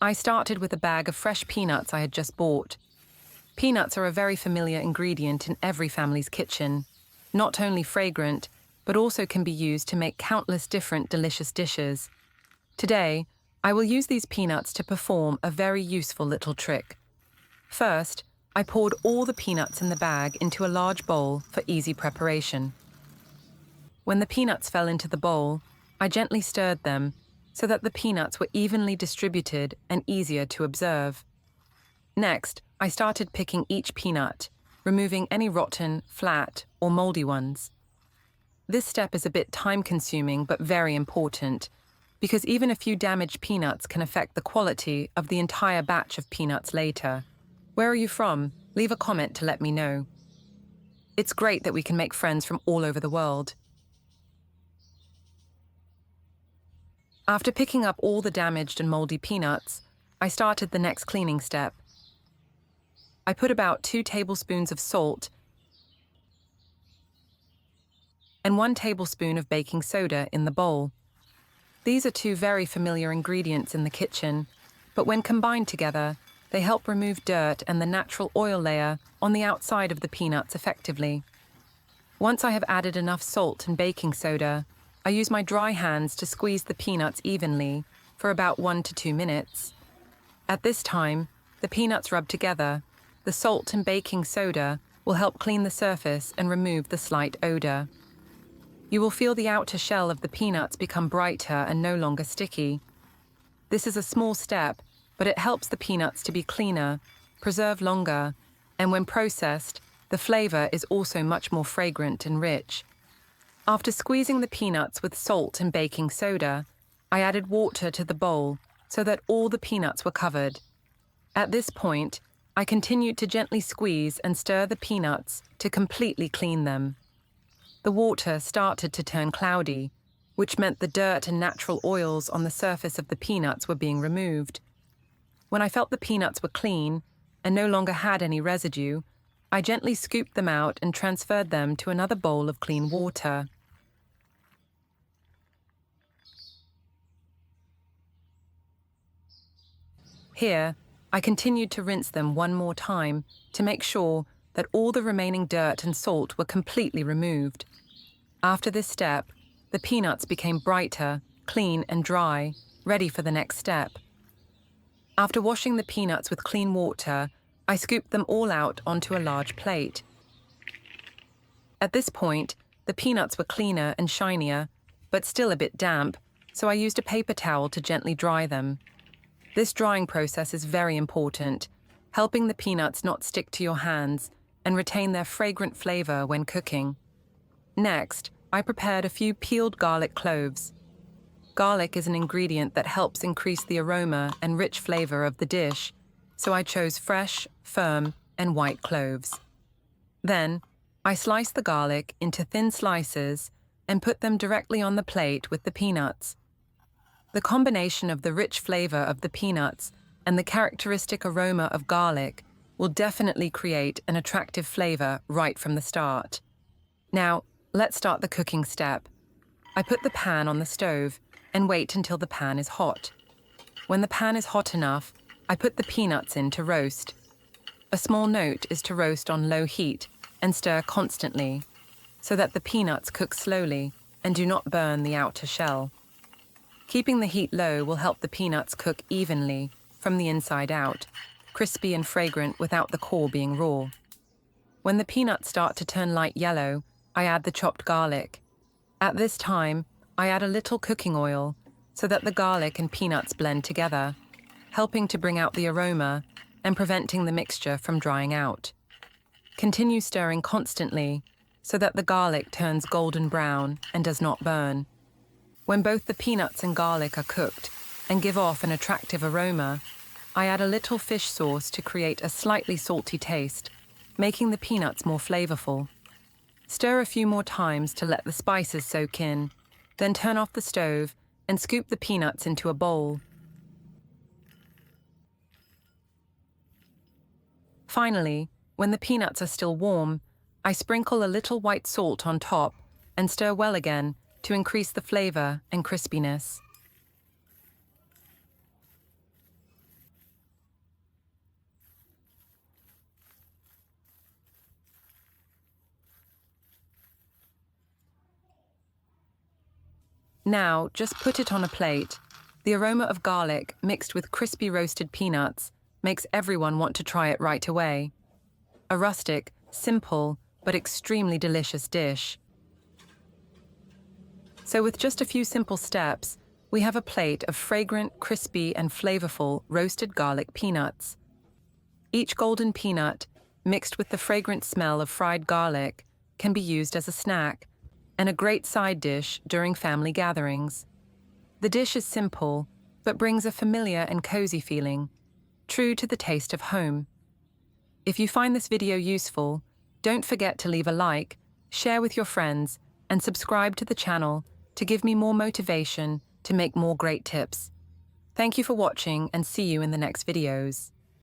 I started with a bag of fresh peanuts I had just bought. Peanuts are a very familiar ingredient in every family's kitchen. Not only fragrant, but also can be used to make countless different delicious dishes. Today, I will use these peanuts to perform a very useful little trick. First, I poured all the peanuts in the bag into a large bowl for easy preparation. When the peanuts fell into the bowl, I gently stirred them so that the peanuts were evenly distributed and easier to observe. Next, I started picking each peanut, removing any rotten, flat, or moldy ones. This step is a bit time-consuming but very important, because even a few damaged peanuts can affect the quality of the entire batch of peanuts later. Where are you from? Leave a comment to let me know. It's great that we can make friends from all over the world. After picking up all the damaged and moldy peanuts, I started the next cleaning step. I put about 2 tablespoons of salt and 1 tablespoon of baking soda in the bowl. These are 2 very familiar ingredients in the kitchen, but when combined together, they help remove dirt and the natural oil layer on the outside of the peanuts effectively. Once I have added enough salt and baking soda, I use my dry hands to squeeze the peanuts evenly for about 1 to 2 minutes. At this time, the peanuts rub together. The salt and baking soda will help clean the surface and remove the slight odor. You will feel the outer shell of the peanuts become brighter and no longer sticky. This is a small step, but it helps the peanuts to be cleaner, preserve longer, and when processed, the flavor is also much more fragrant and rich. After squeezing the peanuts with salt and baking soda, I added water to the bowl so that all the peanuts were covered. At this point, I continued to gently squeeze and stir the peanuts to completely clean them. The water started to turn cloudy, which meant the dirt and natural oils on the surface of the peanuts were being removed. When I felt the peanuts were clean and no longer had any residue, I gently scooped them out and transferred them to another bowl of clean water. Here, I continued to rinse them one more time to make sure that all the remaining dirt and salt were completely removed. After this step, the peanuts became brighter, clean and dry, ready for the next step. After washing the peanuts with clean water, I scooped them all out onto a large plate. At this point, the peanuts were cleaner and shinier, but still a bit damp, so I used a paper towel to gently dry them. This drying process is very important, helping the peanuts not stick to your hands and retain their fragrant flavor when cooking. Next, I prepared a few peeled garlic cloves. Garlic is an ingredient that helps increase the aroma and rich flavor of the dish, so I chose fresh, firm, and white cloves. Then, I sliced the garlic into thin slices and put them directly on the plate with the peanuts. The combination of the rich flavor of the peanuts and the characteristic aroma of garlic will definitely create an attractive flavor right from the start. Now, let's start the cooking step. I put the pan on the stove and wait until the pan is hot. When the pan is hot enough, I put the peanuts in to roast. A small note is to roast on low heat and stir constantly, so that the peanuts cook slowly and do not burn the outer shell. Keeping the heat low will help the peanuts cook evenly from the inside out, crispy and fragrant without the core being raw. When the peanuts start to turn light yellow, I add the chopped garlic. At this time, I add a little cooking oil so that the garlic and peanuts blend together, helping to bring out the aroma and preventing the mixture from drying out. Continue stirring constantly so that the garlic turns golden brown and does not burn. When both the peanuts and garlic are cooked and give off an attractive aroma, I add a little fish sauce to create a slightly salty taste, making the peanuts more flavorful. Stir a few more times to let the spices soak in, then turn off the stove and scoop the peanuts into a bowl. Finally, when the peanuts are still warm, I sprinkle a little white salt on top and stir well again to increase the flavor and crispiness. Now, just put it on a plate. The aroma of garlic mixed with crispy roasted peanuts makes everyone want to try it right away. A rustic, simple, but extremely delicious dish. So with just a few simple steps, we have a plate of fragrant, crispy, and flavorful roasted garlic peanuts. Each golden peanut, mixed with the fragrant smell of fried garlic, can be used as a snack and a great side dish during family gatherings. The dish is simple, but brings a familiar and cozy feeling, true to the taste of home. If you find this video useful, don't forget to leave a like, share with your friends, and subscribe to the channel to give me more motivation to make more great tips. Thank you for watching and see you in the next videos.